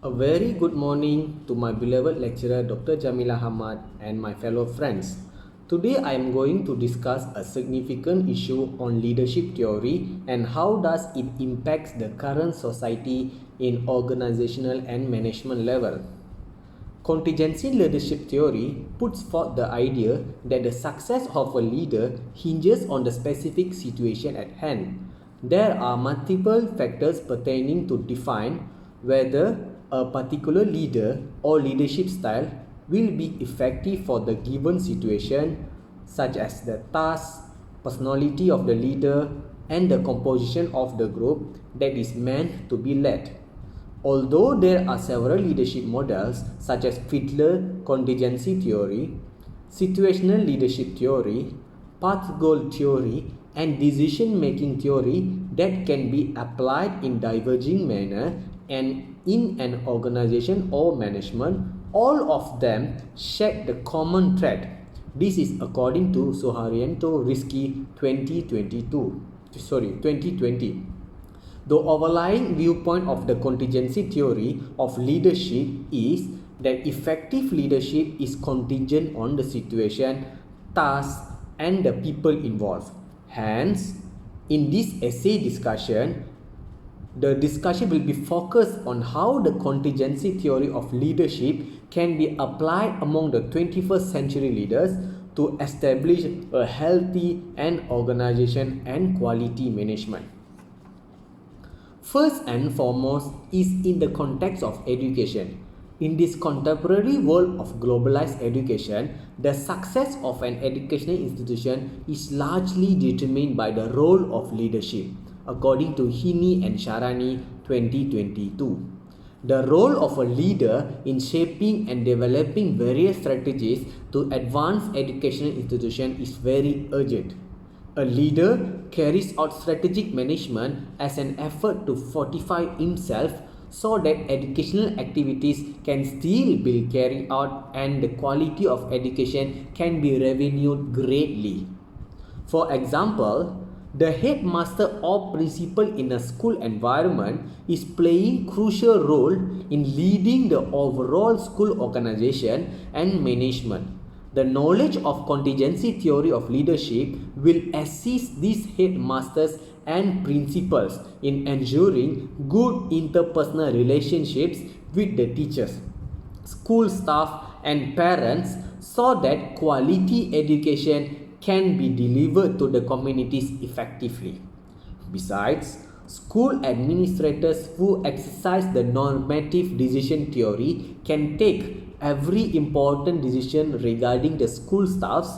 A very good morning to my beloved lecturer Dr. Jamila Hamad and my fellow friends. Today I am going to discuss a significant issue on leadership theory and how does it impacts the current society in organizational and management level. Contingency leadership theory puts forth the idea that the success of a leader hinges on the specific situation at hand. There are multiple factors pertaining to define whether a particular leader or leadership style will be effective for the given situation, such as the task, personality of the leader, and the composition of the group that is meant to be led. Although there are several leadership models such as Fiedler contingency theory, situational leadership theory, path goal theory, and decision making theory that can be applied in diverging manner and in an organization or management, all of them share the common thread. This is according to Sohariento Risky 2020. The overlying viewpoint of the contingency theory of leadership is that effective leadership is contingent on the situation, task, and the people involved. Hence, in this essay discussion, the discussion will be focused on how the contingency theory of leadership can be applied among the 21st century leaders to establish a healthy and organization and quality management. First and foremost is in the context of education. In this contemporary world of globalized education, the success of an educational institution is largely determined by the role of leadership, according to Heaney and Sharani 2022. The role of a leader in shaping and developing various strategies to advance educational institution is very urgent. A leader carries out strategic management as an effort to fortify himself so that educational activities can still be carried out and the quality of education can be revenued greatly. For example, the headmaster or principal in a school environment is playing crucial role in leading the overall school organization and management. The knowledge of contingency theory of leadership will assist these headmasters and principals in ensuring good interpersonal relationships with the teachers, school staff, and parents so that quality education can be delivered to the communities effectively. Besides, school administrators who exercise the normative decision theory can take every important decision regarding the school staffs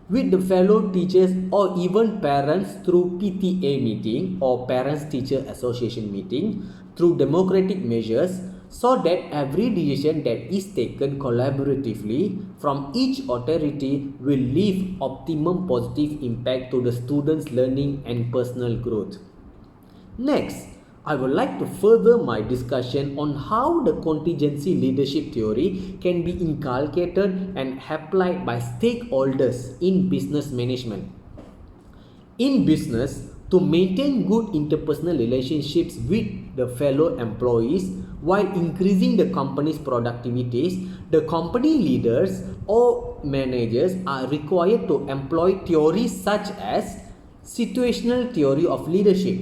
with the fellow teachers or even parents through PTA meeting or Parents Teacher Association meeting through democratic measures so that every decision that is taken collaboratively from each authority will leave optimum positive impact to the students' learning and personal growth. Next, I would like to further my discussion on how the contingency leadership theory can be inculcated and applied by stakeholders in business management. In business, to maintain good interpersonal relationships with the fellow employees while increasing the company's productivities, the company leaders or managers are required to employ theories such as situational theory of leadership.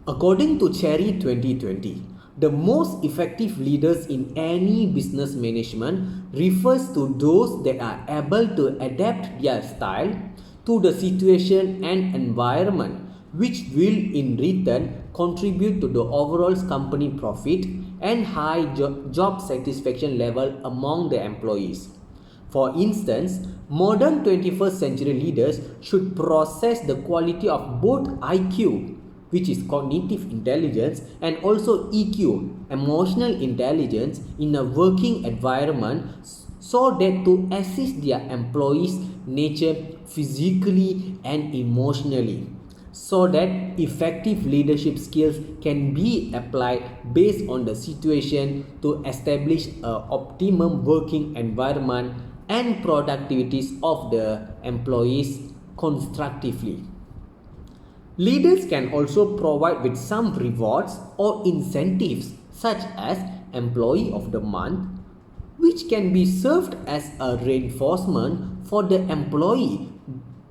According to Cherry 2020, the most effective leaders in any business management refers to those that are able to adapt their style to the situation and environment, which will in return contribute to the overall company profit and high job satisfaction level among the employees. For instance, modern 21st century leaders should process the quality of both IQ, which is cognitive intelligence, and also EQ, emotional intelligence, in a working environment so that to assist their employees' nature physically and emotionally, so that effective leadership skills can be applied based on the situation to establish an optimum working environment and productivities of the employees constructively. Leaders can also provide with some rewards or incentives such as Employee of the Month, which can be served as a reinforcement for the employee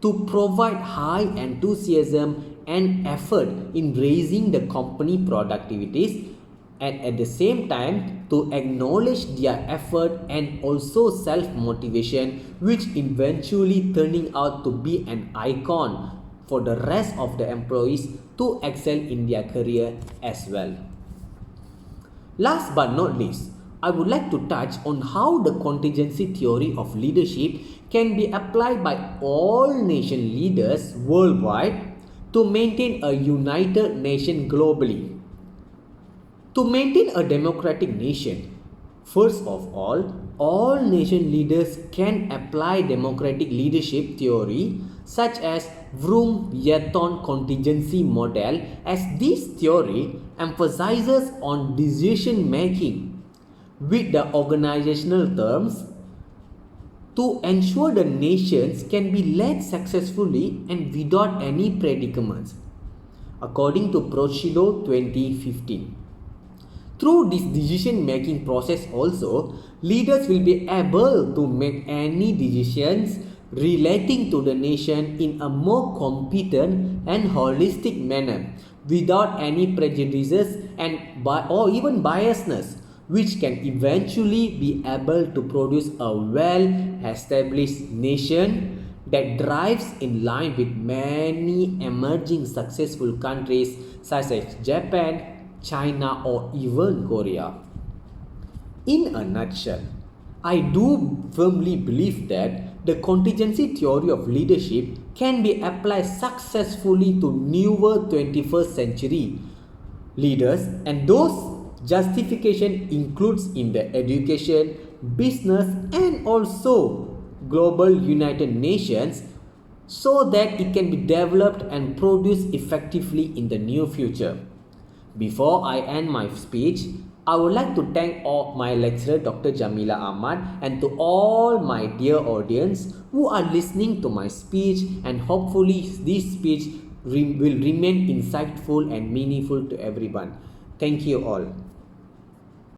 to provide high enthusiasm and effort in raising the company productivities, and at the same time to acknowledge their effort and also self-motivation, which eventually turning out to be an icon for the rest of the employees to excel in their career as well. Last but not least, I would like to touch on how the contingency theory of leadership can be applied by all nation leaders worldwide to maintain a united nation globally. To maintain a democratic nation, first of all nation leaders can apply democratic leadership theory such as Vroom-Yetton contingency model, as this theory emphasizes on decision making with the organizational terms to ensure the nations can be led successfully and without any predicaments, according to Procilo 2015. Through this decision-making process also, leaders will be able to make any decisions relating to the nation in a more competent and holistic manner without any prejudices or even biasness, which can eventually be able to produce a well-established nation that drives in line with many emerging successful countries such as Japan, China, or even Korea. In a nutshell, I do firmly believe that the contingency theory of leadership can be applied successfully to newer 21st century leaders, and those justification includes in the education, business, and also global United Nations, so that it can be developed and produced effectively in the near future. Before I end my speech, I would like to thank all my lecturer Dr. Jamila Ahmad and to all my dear audience who are listening to my speech, and hopefully this speech will remain insightful and meaningful to everyone. Thank you all.